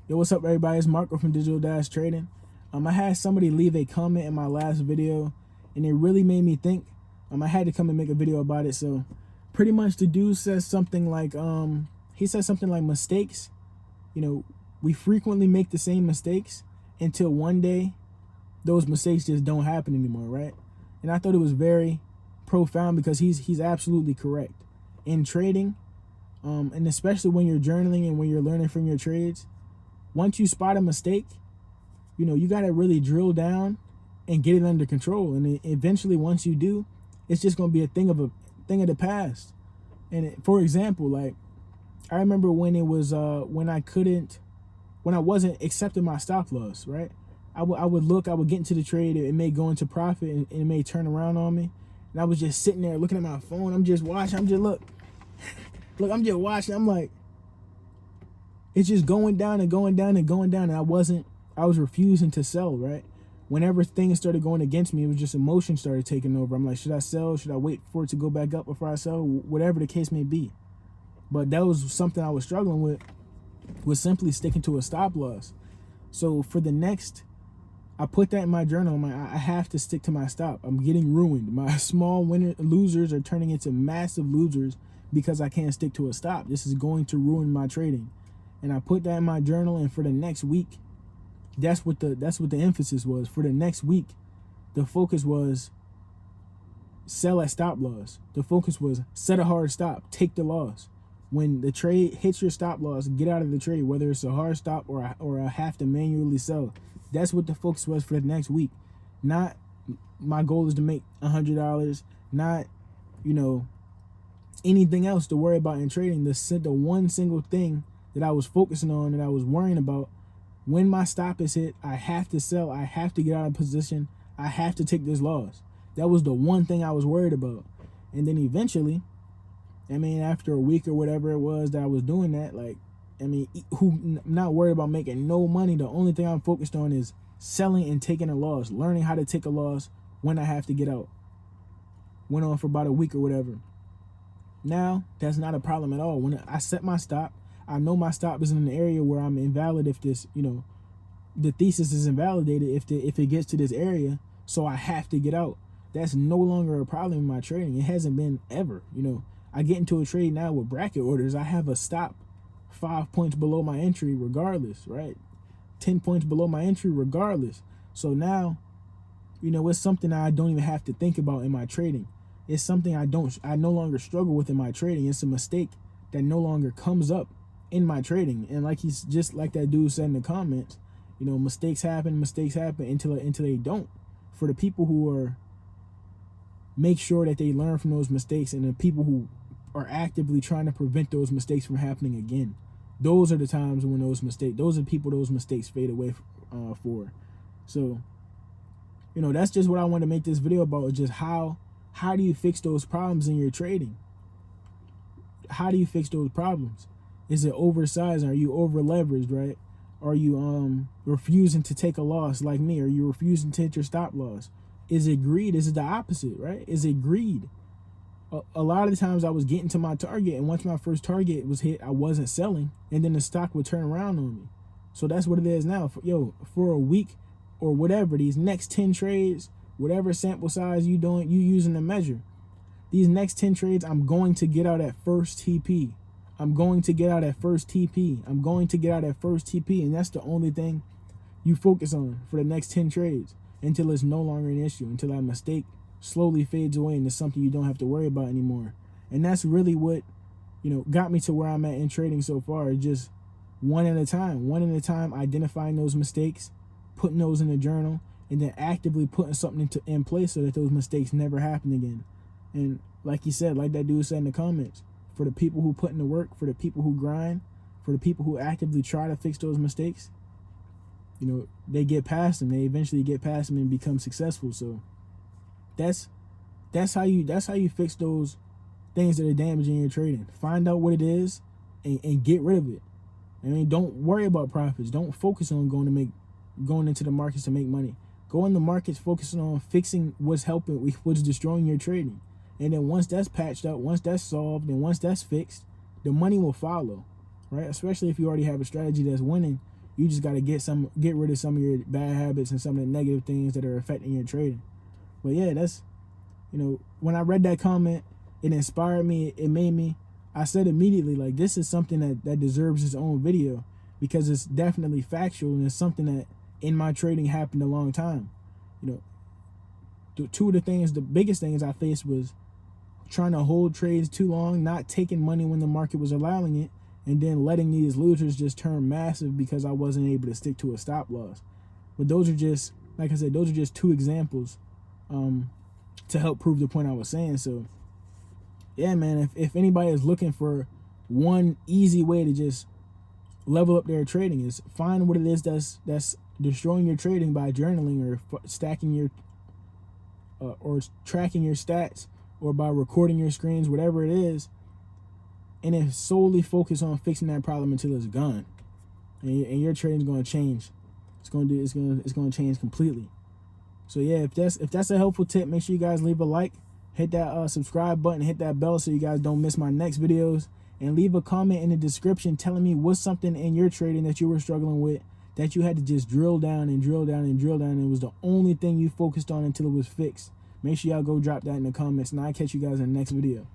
Yo, what's up, everybody? It's Marco from Digital Dash Trading. I had somebody leave a comment in my last video, and it really made me think. I had to come and make a video about it. So, pretty much, the dude says something like, he says something like mistakes. We frequently make the same mistakes until one day those mistakes just don't happen anymore, right? And I thought it was very profound because he's absolutely correct. In trading, and especially when you're journaling and when you're learning from your trades, once you spot a mistake, you got to really drill down and get it under control. And eventually, once you do, it's just going to be a thing of the past. And for example, like, I remember when it was when I wasn't accepting my stop loss, right? I would get into the trade, it may go into profit, and it may turn around on me. And I was just sitting there looking at my phone. I'm just watching. I'm just watching. I'm like, it's just going down and going down and going down. And I was refusing to sell, right? Whenever things started going against me, it was just emotion started taking over. I'm like, should I sell? Should I wait for it to go back up before I sell? Whatever the case may be. But that was something I was struggling with, was simply sticking to a stop loss. So I put that in my journal. I have to stick to my stop. I'm getting ruined. My small losers are turning into massive losers because I can't stick to a stop. This is going to ruin my trading. And I put that in my journal, and for the next week, that's what the emphasis was. For the next week, the focus was sell at stop loss. The focus was set a hard stop, take the loss. When the trade hits your stop loss, get out of the trade, whether it's a hard stop or I have to manually sell. That's what the focus was for the next week. Not my goal is to make $100, not, anything else to worry about in trading. The one single thing that I was focusing on, that I was worrying about, when my stop is hit, I have to sell. I have to get out of position. I have to take this loss. That was the one thing I was worried about. And then eventually, after a week or whatever it was that I was doing that, I'm not worried about making no money. The only thing I'm focused on is selling and taking a loss, learning how to take a loss when I have to get out. Went on for about a week or whatever. Now, that's not a problem at all. When I set my stop, I know my stop is in an area where I'm invalid if this, the thesis is invalidated if it gets to this area, so I have to get out. That's no longer a problem in my trading. It hasn't been ever. I get into a trade now with bracket orders. I have a stop 5 points below my entry regardless, right? 10 points below my entry regardless. So now, it's something I don't even have to think about in my trading. It's something I no longer struggle with in my trading. It's a mistake that no longer comes up in my trading. And just like that dude said in the comments, mistakes happen until they don't. For the people who make sure that they learn from those mistakes, and the people who are actively trying to prevent those mistakes from happening again, those are the times when those are the people those mistakes fade away for. So, that's just what I want to make this video about, just how do you fix those problems in your trading? How do you fix those problems? Is it oversized? Are you over leveraged, right? Are you refusing to take a loss like me? Are you refusing to hit your stop loss? Is it greed? Is it the opposite, right? Is it greed? A lot of the times I was getting to my target, and once my first target was hit, I wasn't selling, and then the stock would turn around on me. So that's what it is now. For a week or whatever, these next 10 trades, whatever sample size you using to measure, these next 10 trades, I'm going to get out at first TP. I'm going to get out at first TP. I'm going to get out at first TP. And that's the only thing you focus on for the next 10 trades until it's no longer an issue, until that mistake slowly fades away and it's something you don't have to worry about anymore. And that's really what, got me to where I'm at in trading so far. Just one at a time, identifying those mistakes, putting those in a journal, and then actively putting something in place so that those mistakes never happen again. And like you said, like that dude said in the comments, for the people who put in the work, for the people who grind, for the people who actively try to fix those mistakes, they get past them. They eventually get past them and become successful. So that's how you fix those things that are damaging your trading. Find out what it is and get rid of it. Don't worry about profits. Don't focus on going into the markets to make money. Go in the markets focusing on fixing what's destroying your trading. And then once that's patched up, once that's solved, and once that's fixed, the money will follow, right? Especially if you already have a strategy that's winning, You just got to get rid of some of your bad habits and some of the negative things that are affecting your trading. But yeah, that's, when I read that comment, it inspired me. It made me, I said immediately, like, this is something that deserves its own video, because it's definitely factual, and it's something that in my trading happened a long time. Two of the biggest things I faced was trying to hold trades too long, not taking money when the market was allowing it, and then letting these losers just turn massive because I wasn't able to stick to a stop loss. But those are just, like I said, those are just two examples to help prove the point I was saying. So yeah, man, if anybody is looking for one easy way to just level up their trading, is find what it is that's destroying your trading by journaling or stacking your or tracking your stats, or by recording your screens, whatever it is, and then solely focus on fixing that problem until it's gone, and your trading's going to change. It's going to change completely. So yeah, if that's a helpful tip, make sure you guys leave a like, hit that subscribe button, hit that bell so you guys don't miss my next videos, and leave a comment in the description telling me what's something in your trading that you were struggling with, that you had to just drill down and drill down and drill down, and it was the only thing you focused on until it was fixed. Make sure y'all go drop that in the comments, and I'll catch you guys in the next video.